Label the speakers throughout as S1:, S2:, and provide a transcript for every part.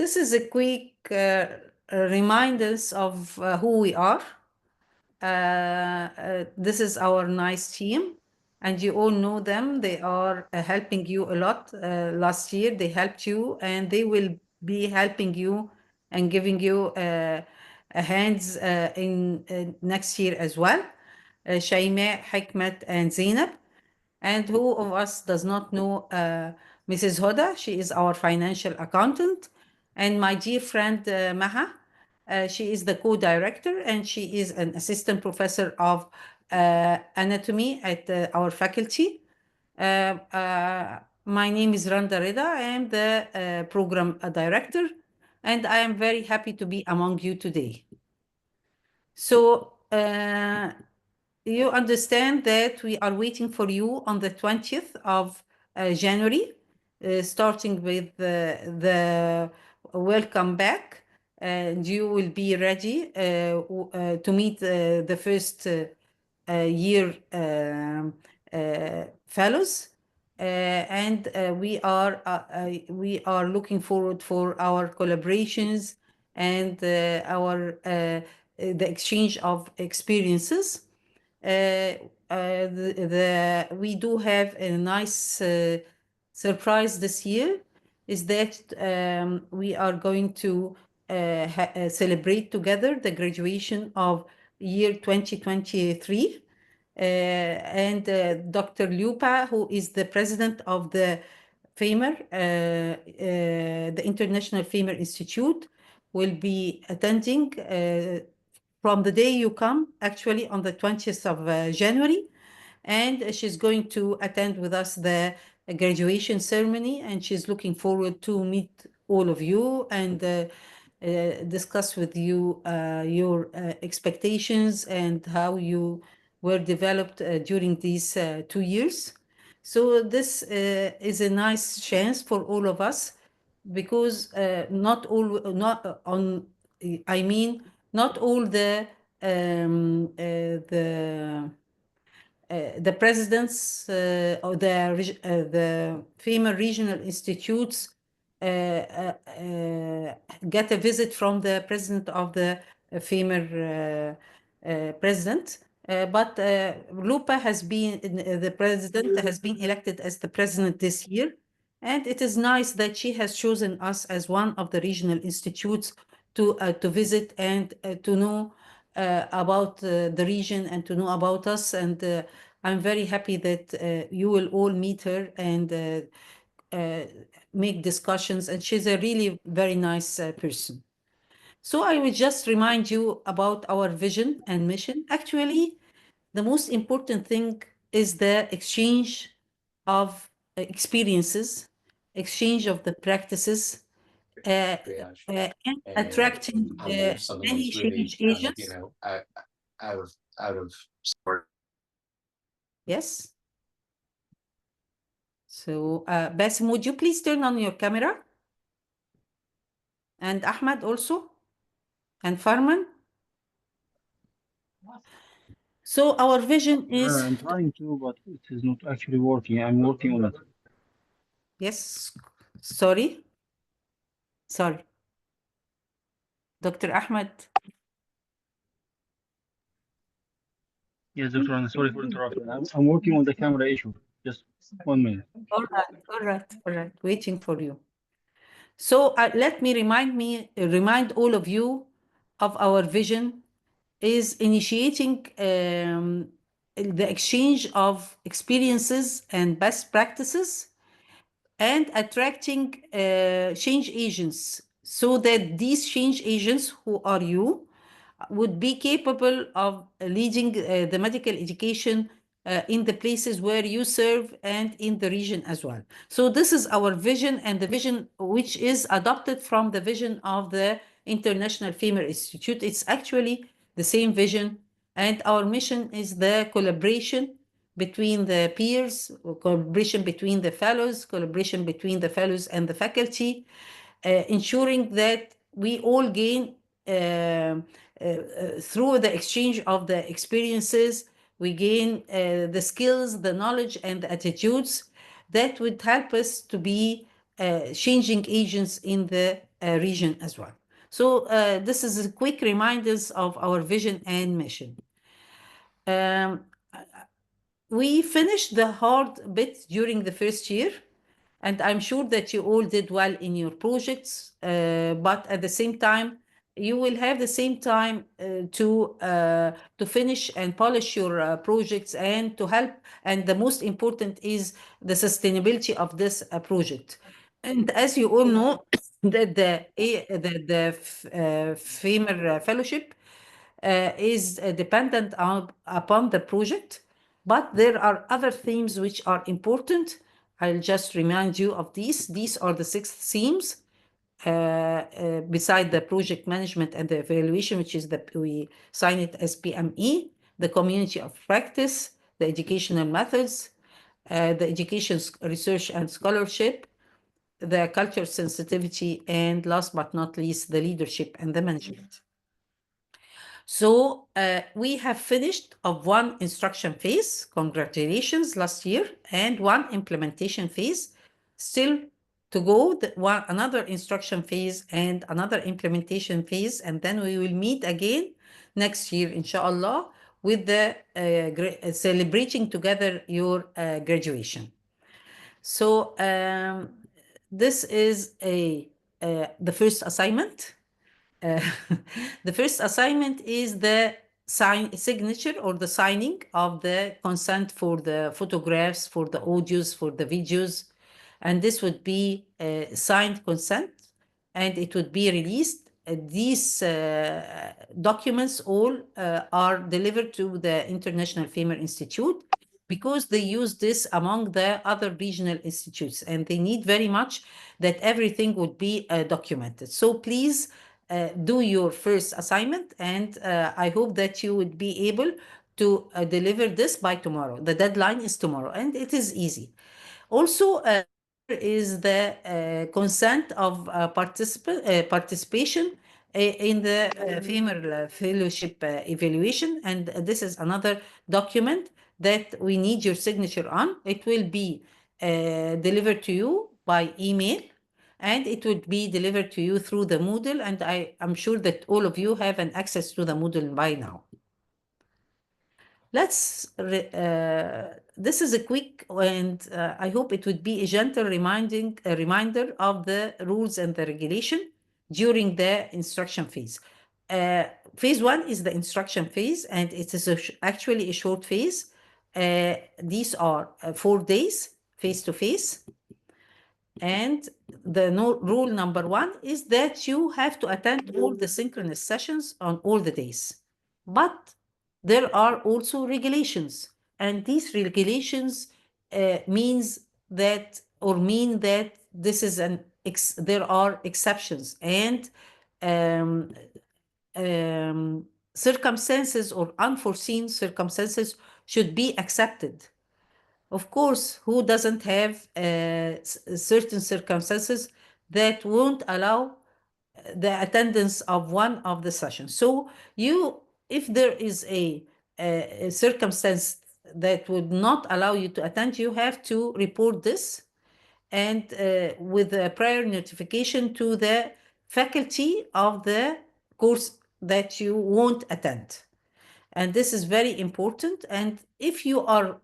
S1: This is a quick reminders of who we are. This is our nice team, and you all know them. They are helping you a lot. Last year, they helped you, and they will be helping you and giving you a hands in next year as well. Shaima, Hikmet, and Zainab. And who of us does not know Mrs. Hoda? She is our financial accountant. And my dear friend Maha, she is the co-director and she is an assistant professor of anatomy at our faculty. My name is Randa Reda. I am the program director, and I am very happy to be among you today. So you understand that we are waiting for you on the 20th of January, starting with the welcome back, and you will be ready to meet the first year fellows. And we are looking forward for our collaborations and the exchange of experiences. We do have a nice surprise this year, is that we are going to celebrate together the graduation of year 2023. And Dr. Lupa, who is the president of the FAIMER, the International FAIMER Institute, will be attending from the day you come, actually on the 20th of January. And she's going to attend with us the graduation ceremony, and she's looking forward to meet all of you and discuss with you your expectations and how you were developed during these 2 years. So this is a nice chance for all of us, because not all the presidents or the FAIMER regional institutes get a visit from the president of the FAIMER president. But Lupa has been, the president has been elected as the president this year. And it is nice that she has chosen us as one of the regional institutes to visit and to know about the region and to know about us. And I'm very happy that you will all meet her and make discussions. And she's a really very nice person. So I will just remind you about our vision and mission. Actually, the most important thing is the exchange of experiences, exchange of the practices, and attracting many change agents.
S2: Out of sport.
S1: Yes. So, Basim, would you please turn on your camera? And Ahmad also? And Farman? So our vision is...
S3: I'm trying to, but it is not actually working. I'm working on it.
S1: Yes. Sorry. Dr. Ahmed.
S3: Yes, Dr. Anna, sorry for interrupting. I'm working on the camera issue. Just 1 minute.
S1: All right. Waiting for you. So let me remind all of you of our vision is initiating the exchange of experiences and best practices and attracting change agents, so that these change agents, who are you, would be capable of leading the medical education in the places where you serve and in the region as well. So this is our vision, and the vision which is adopted from the vision of the International FAIMER Institute. It's actually the same vision, and our mission is the collaboration between the peers, collaboration between the fellows, collaboration between the fellows and the faculty, ensuring that we all gain through the exchange of the experiences, we gain the skills, the knowledge, and the attitudes that would help us to be changing agents in the region as well. So this is a quick reminders of our vision and mission. We finished the hard bit during the first year, and I'm sure that you all did well in your projects, but at the same time, you will have the same time to finish and polish your projects and to help. And the most important is the sustainability of this project. And as you all know, that the FAIMER fellowship is dependent upon the project, but there are other themes which are important. I'll just remind you of these. These are the 6 themes beside the project management and the evaluation, which is that we sign it as PME, the community of practice, the educational methods, the education research and scholarship, the culture sensitivity, and last but not least, the leadership and the management. So we have finished of one instruction phase, congratulations, last year, and one implementation phase. Still to go, another instruction phase and another implementation phase, and then we will meet again next year, inshallah, with the celebrating together your graduation. So this is the first assignment. The first assignment is the signature or the signing of the consent for the photographs, for the audios, for the videos. And this would be a signed consent, and it would be released. These documents all are delivered to the International FAIMER Institute, because they use this among the other regional institutes, and they need very much that everything would be documented. So please do your first assignment, and I hope that you would be able to deliver this by tomorrow. The deadline is tomorrow, and it is easy. Also, is the consent of participation in the FAIMER fellowship evaluation, and this is another document that we need your signature on. It will be delivered to you by email, and it would be delivered to you through the Moodle, and I'm sure that all of you have an access to the Moodle by now. This is a quick, and I hope it would be a gentle reminder of the rules and the regulation during the instruction phase. Phase 1 is the instruction phase, and it is actually a short phase. These are 4 days face-to-face. And the rule number 1 is that you have to attend all the synchronous sessions on all the days. But there are also regulations, and these regulations mean that this is there are exceptions, and circumstances or unforeseen circumstances should be accepted. Of course, who doesn't have certain circumstances that won't allow the attendance of one of the sessions? So if there is a circumstance that would not allow you to attend, you have to report this, and with a prior notification to the faculty of the course that you won't attend. And this is very important. And if you are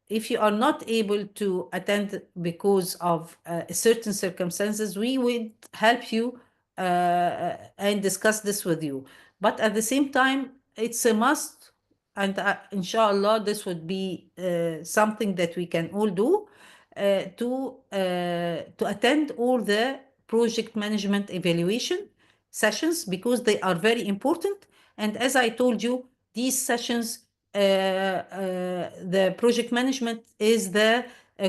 S1: if you are not able to attend because of certain circumstances, we will help you and discuss this with you. But at the same time, it's a must, and inshallah, this would be something that we can all do to attend all the project management evaluation sessions, because they are very important. And as I told you, these sessions, the project management is the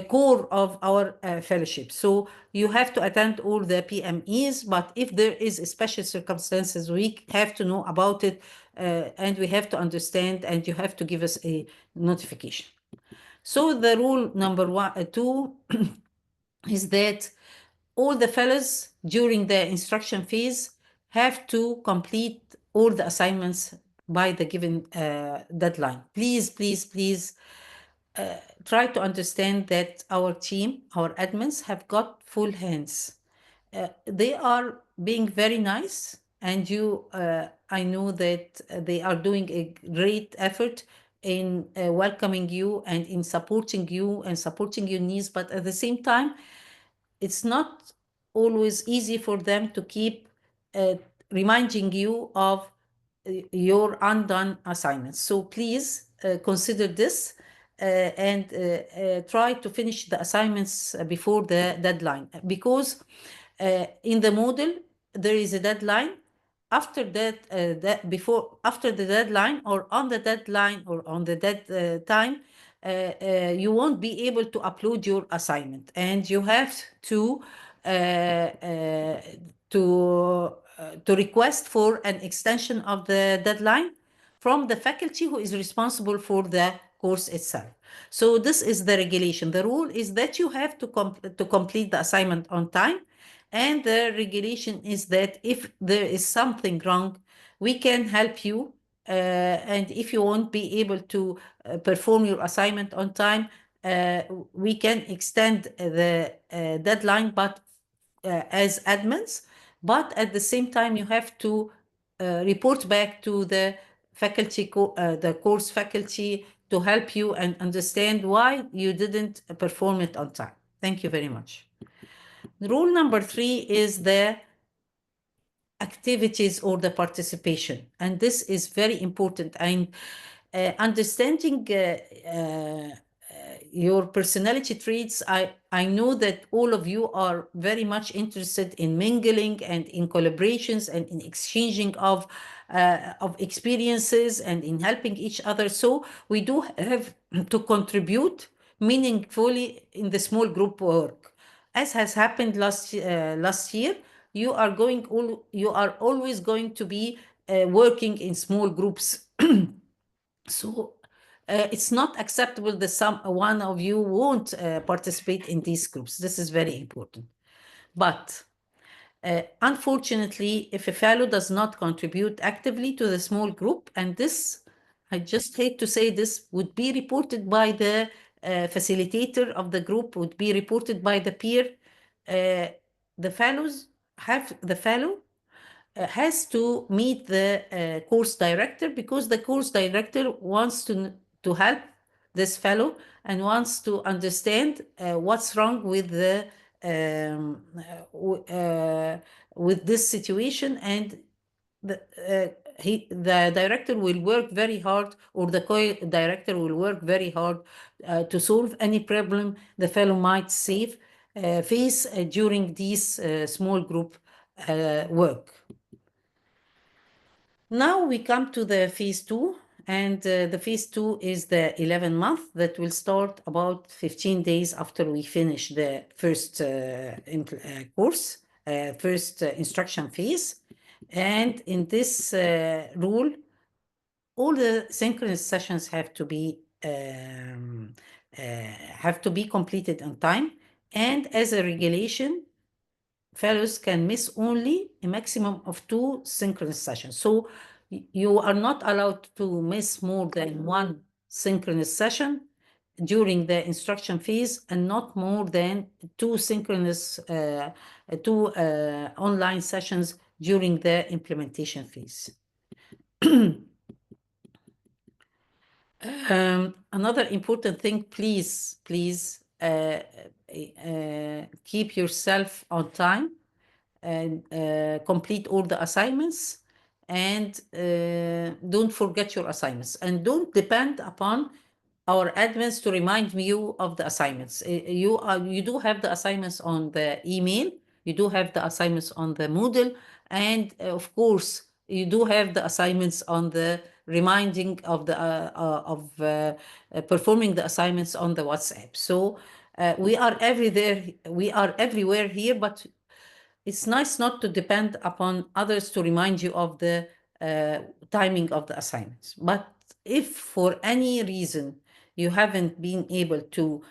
S1: core of our fellowship. So you have to attend all the PMEs, but if there is special circumstances, we have to know about it, and we have to understand, and you have to give us a notification. So the rule number 2 is that all the fellows during the instruction phase have to complete all the assignments by the given deadline. Please try to understand that our team, our admins, have got full hands. They are being very nice, and I know that they are doing a great effort in welcoming you and in supporting you and supporting your needs, but at the same time, it's not always easy for them to keep reminding you of your undone assignments. So please consider this and try to finish the assignments before the deadline, because in the model there is a deadline. After after the deadline or on the deadline or on the dead time, you won't be able to upload your assignment, and you have to uh, uh, to request for an extension of the deadline from the faculty who is responsible for the course itself. So this is the regulation. The rule is that you have to complete the assignment on time, and the regulation is that if there is something wrong, we can help you. And if you won't be able to perform your assignment on time, we can extend the deadline, but as admins. But at the same time, you have to report back to the the course faculty, to help you and understand why you didn't perform it on time. Thank you very much. Rule number 3 is the activities or the participation. And this is very important. And understanding your personality traits, I know that all of you are very much interested in mingling and in collaborations and in exchanging of experiences and in helping each other. So we do have to contribute meaningfully in the small group work. As has happened last year, you are always going to be working in small groups. So it's not acceptable that one of you won't participate in these groups. This is very important. But unfortunately, if a fellow does not contribute actively to the small group, and this, I just hate to say this, would be reported by the facilitator of the group, would be reported by the peer, the fellow has to meet the course director, because the course director wants to help this fellow and wants to understand what's wrong with the with this situation, and the director will work very hard, or the co-director will work very hard to solve any problem the fellow might face during these small group work. Now we come to the phase 2, and the phase 2 is the 11 month that will start about 15 days after we finish the first course, first instruction phase. And in this rule, all the synchronous sessions have to be completed on time. And as a regulation, fellows can miss only a maximum of 2 synchronous sessions. So you are not allowed to miss more than 1 synchronous session during the instruction phase, and not more than 2 synchronous, 2 online sessions during the implementation phase. Another important thing, please keep yourself on time and complete all the assignments, and don't forget your assignments, and don't depend upon our admins to remind you of the assignments. You do have the assignments on the email, you do have the assignments on the Moodle, and of course you do have the assignments on the reminding of the performing the assignments on the WhatsApp. So we are everywhere here, but it's nice not to depend upon others to remind you of the timing of the assignments. But if for any reason you haven't been able to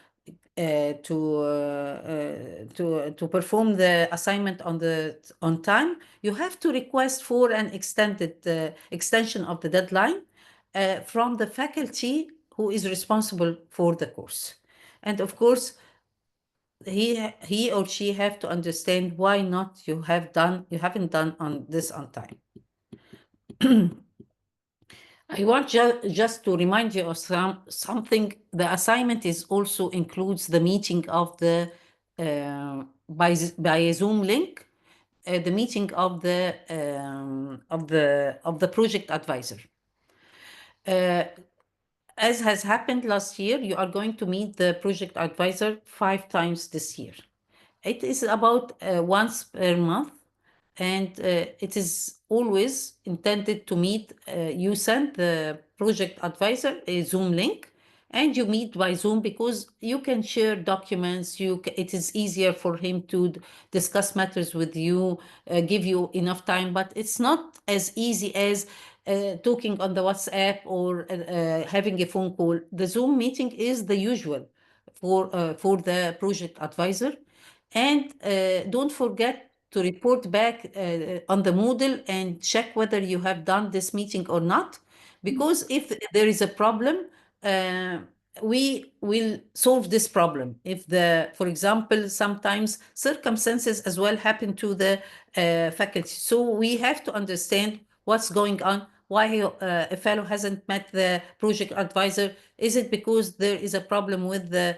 S1: perform the assignment on time, you have to request for an extension of the deadline from the faculty who is responsible for the course. And of course, he or she have to understand why not you haven't done on this on time. I want just to remind you of something. The assignment is also includes the meeting of the by a Zoom link, the meeting of the project advisor. As has happened last year, you are going to meet the project advisor 5 times this year. It is about once per month, and it is always intended to meet. You send the project advisor a Zoom link, and you meet by Zoom because you can share documents. It is easier for him to discuss matters with you, give you enough time. But it's not as easy as talking on the WhatsApp or having a phone call. The Zoom meeting is the usual for the project advisor. And don't forget to report back on the Moodle and check whether you have done this meeting or not. Because if there is a problem, we will solve this problem. If for example, sometimes circumstances as well happen to the faculty. So we have to understand what's going on, why a fellow hasn't met the project advisor. Is it because there is a problem with the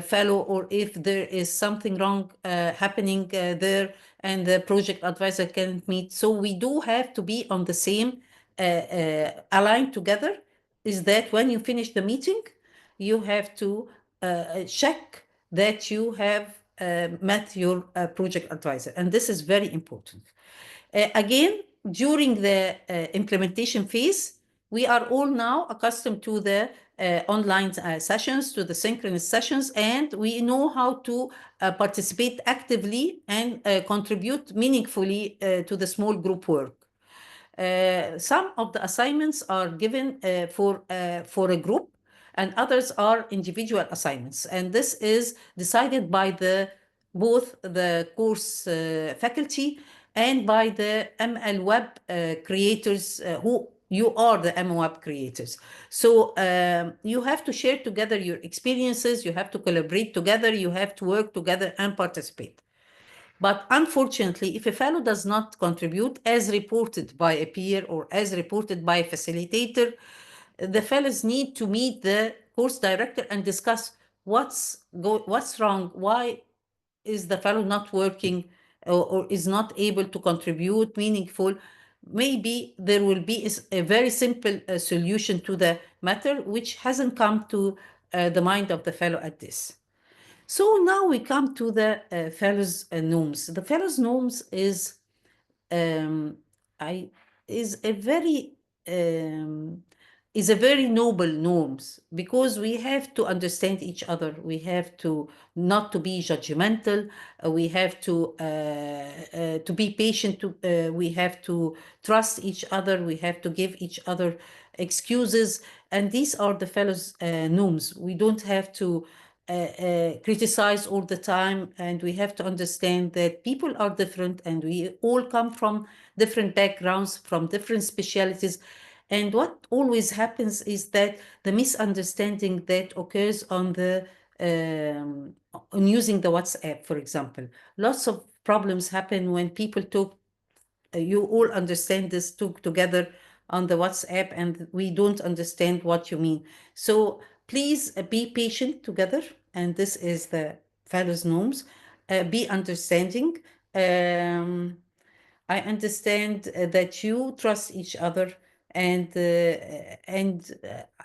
S1: fellow, or if there is something wrong happening there and the project advisor can't meet? So we do have to be on the same, aligned together, is that when you finish the meeting, you have to check that you have met your project advisor. And this is very important. Again, during the implementation phase, we are all now accustomed to the online sessions, to the synchronous sessions, and we know how to participate actively and contribute meaningfully to the small group work. Some of the assignments are given for a group, and others are individual assignments. And this is decided by both the course faculty and by the ML Web creators, who you are the ML Web creators. So you have to share together your experiences, you have to collaborate together, you have to work together and participate. But unfortunately, if a fellow does not contribute as reported by a peer or as reported by a facilitator, the fellows need to meet the course director and discuss what's wrong, why is the fellow not working, or is not able to contribute meaningful. Maybe there will be a very simple solution to the matter, which hasn't come to the mind of the fellow at this. So now we come to the fellows norms. The fellows norms um, is a very noble norms, because we have to understand each other. We have to not to be judgmental. We have to be patient. We have to trust each other. We have to give each other excuses. And these are the fellows norms. We don't have to criticize all the time, and we have to understand that people are different and we all come from different backgrounds, from different specialities. And what always happens is that the misunderstanding that occurs on using the WhatsApp, for example. Lots of problems happen when people talk. You all understand this, talk together on the WhatsApp, and we don't understand what you mean. So please be patient together, and this is the fellows norms. Be understanding. I understand that you trust each other, and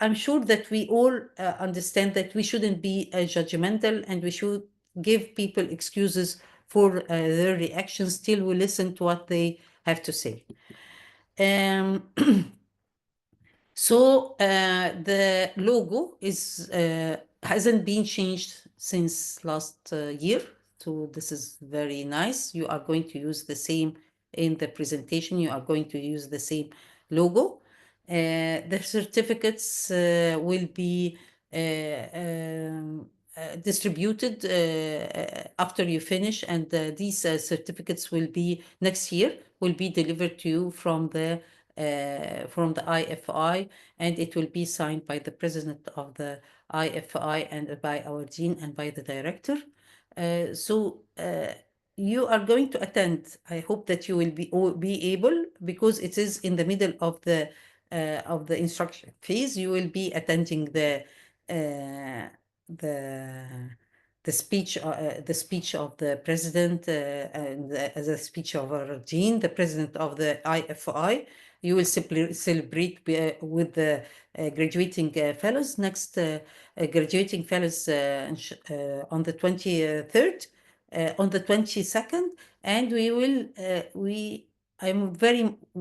S1: I'm sure that we all understand that we shouldn't be judgmental, and we should give people excuses for their reactions till we listen to what they have to say. So the logo hasn't been changed since last year. So this is very nice. You are going to use the same in the presentation. You are going to use the same logo. The certificates will be distributed after you finish, and these certificates will be next year, will be delivered to you from the IFI, and it will be signed by the president of the IFI and by our dean and by the director. You are going to attend. I hope that you will be able, because it is in the middle of the instruction phase. You will be attending the the speech of the president, and as a speech of our dean, the president of the IFI. You will celebrate with the graduating fellows, next graduating fellows on the 23rd, on the 22nd, and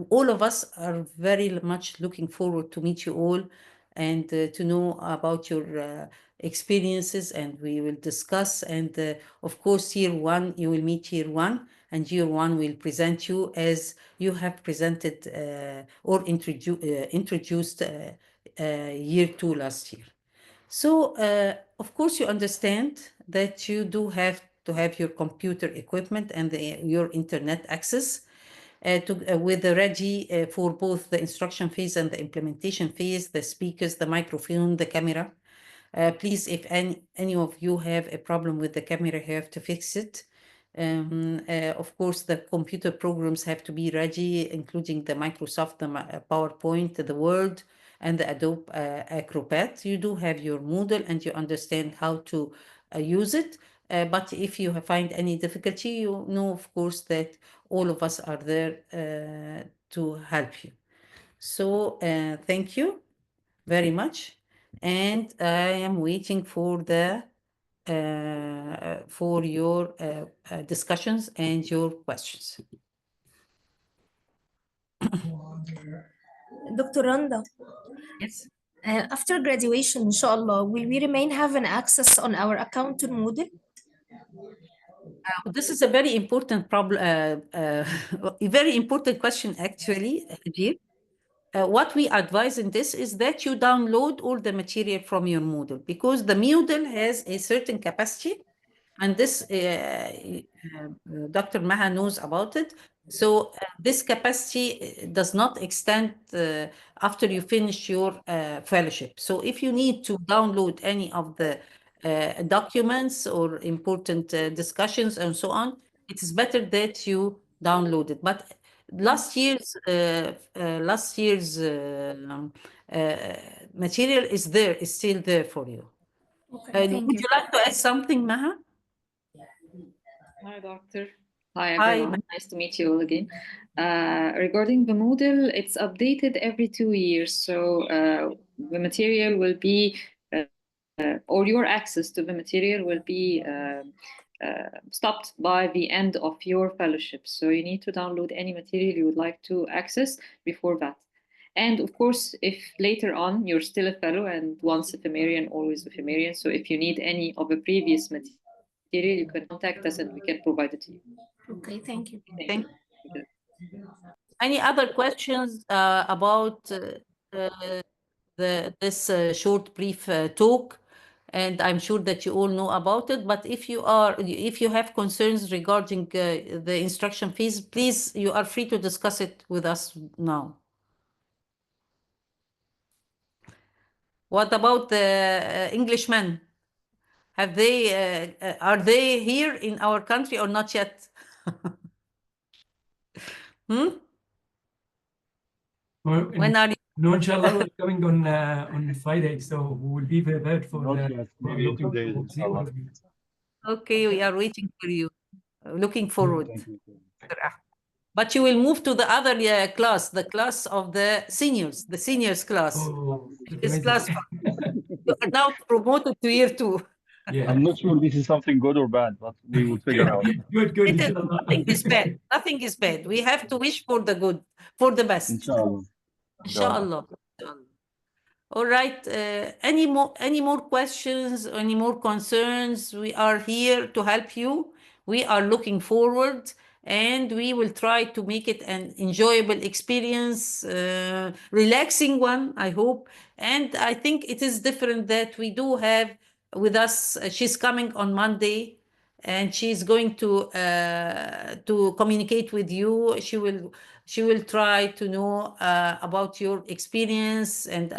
S1: all of us are very much looking forward to meet you all and to know about your experiences, and we will discuss. And of course, year one, you will meet year one, and year one will present you as you have presented or introduced year two last year. So, of course, you understand that you do have to have your computer equipment and your internet access with the ready for both the instruction phase and the implementation phase, the speakers, the microphone, the camera. Please, if any of you have a problem with the camera, you have to fix it. Of course, the computer programs have to be ready, including the Microsoft, the PowerPoint, the Word, and the Adobe Acrobat. You do have your Moodle and you understand how to use it. But if you find any difficulty, you know, of course, that all of us are there to help you. So thank you very much. And I am waiting for your discussions and your questions.
S4: Dr. Randa,
S1: Yes.
S4: after graduation, inshallah, will we remain having access on our account to Moodle?
S1: This is a very important problem, a very important question, actually, Ajir. What we advise in this is that you download all the material from your Moodle, because the Moodle has a certain capacity, and this Dr. Maha knows about it. So this capacity does not extend after you finish your fellowship. So if you need to download any of the documents or important discussions and so on, it is better that you download it. But last year's material is there, is still there for you.
S4: Okay, thank
S1: Would
S4: you.
S1: you like to add something, Maha?
S5: Hi, doctor. Hi,
S1: Hi,
S5: everyone. Nice to meet you all again. Regarding the Moodle, it's updated every 2 years. So the material will be, or your access to the material will be stopped by the end of your fellowship. So you need to download any material you would like to access before that. And of course, if later on you're still a fellow and once a Fimarian, always a Fimarian. So if you need any of the previous material, you can contact us and we can provide it to you.
S4: Okay, thank you.
S1: Thank you. Any other questions about this short, brief talk? And I'm sure that you all know about it. But if you have concerns regarding the instruction phase, please, you are free to discuss it with us now. What about the Englishmen? Are they here in our country or not yet? When are you?
S6: No, inshallah, we're coming on Friday, so we will be prepared for
S3: Not yet, maybe 2 days, inshallah.
S1: Okay, we are waiting for you. Looking forward.
S3: Thank you.
S1: But you will move to the other class, the class of the seniors class.
S6: Oh,
S1: This class. You are now promoted to year two.
S6: yeah.
S3: I'm not sure this is something good or bad, but we will figure out.
S6: Good, inshallah.
S1: Nothing is bad. Nothing is bad. We have to wish for the good, for the best.
S3: Inshallah.
S1: Inshallah. All right. Any more questions? Any more concerns? We are here to help you. We are looking forward, and we will try to make it an enjoyable experience, relaxing one, I hope. And I think it is different that we do have with us. She's coming on Monday, and she's going to communicate with you. She will try to know about your experience, and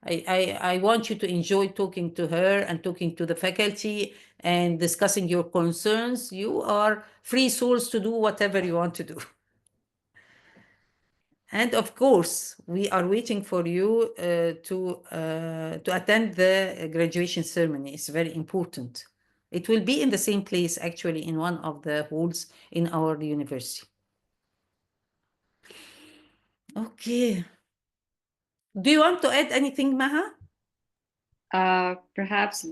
S1: I want you to enjoy talking to her and talking to the faculty and discussing your concerns. You are free souls to do whatever you want to do. And of course, we are waiting for you to attend the graduation ceremony. It's very important. It will be in the same place, actually, in one of the halls in our university. Okay. Do you want to add anything, Maha?
S5: Perhaps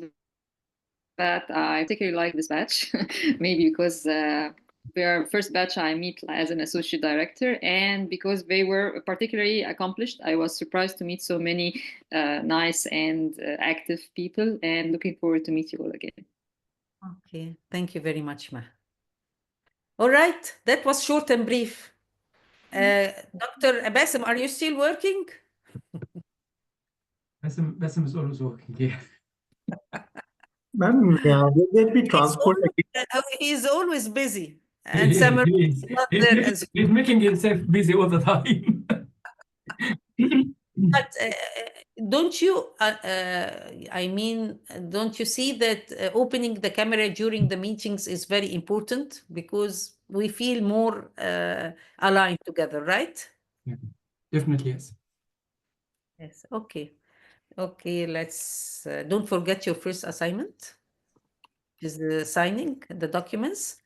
S5: that I particularly like this batch, maybe because they are first batch I meet as an associate director, and because they were particularly accomplished. I was surprised to meet so many nice and active people, and looking forward to meet you all again.
S1: Okay, thank you very much, Maha. All right, that was short and brief. Dr. Bassem, are you still working?
S6: Bassem is always working, yeah.
S7: Ma'am, will there be transport?
S1: He's always busy. And Summer is not there as well.
S6: He's making himself busy all the time.
S1: But don't you, I mean, don't you see that opening the camera during the meetings is very important because we feel more aligned together, right?
S6: Yeah, definitely, yes.
S1: Yes, okay. Okay, let's, don't forget your first assignment, is the signing the documents.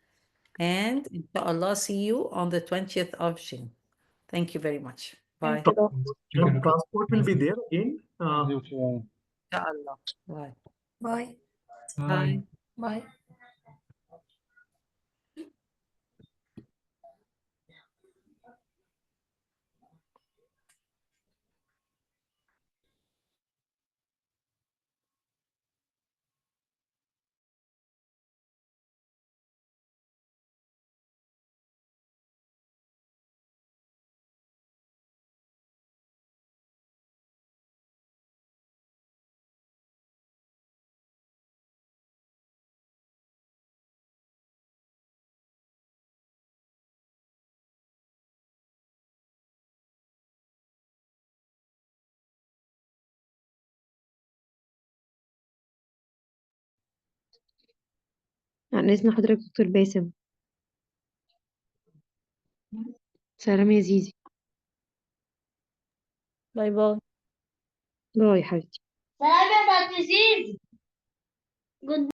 S1: And inshallah, see you on the 20th of June. Thank you very much. Bye.
S7: Transport will be there again.
S1: Inshallah. Bye.
S4: Bye.
S6: Bye.
S4: Bye.
S8: عن إذن حضرتك دكتور باسم. سلام يا زيزي.
S9: باي باي.
S8: باي يا حبيبتي.
S9: سلام يا تاتي زيزي.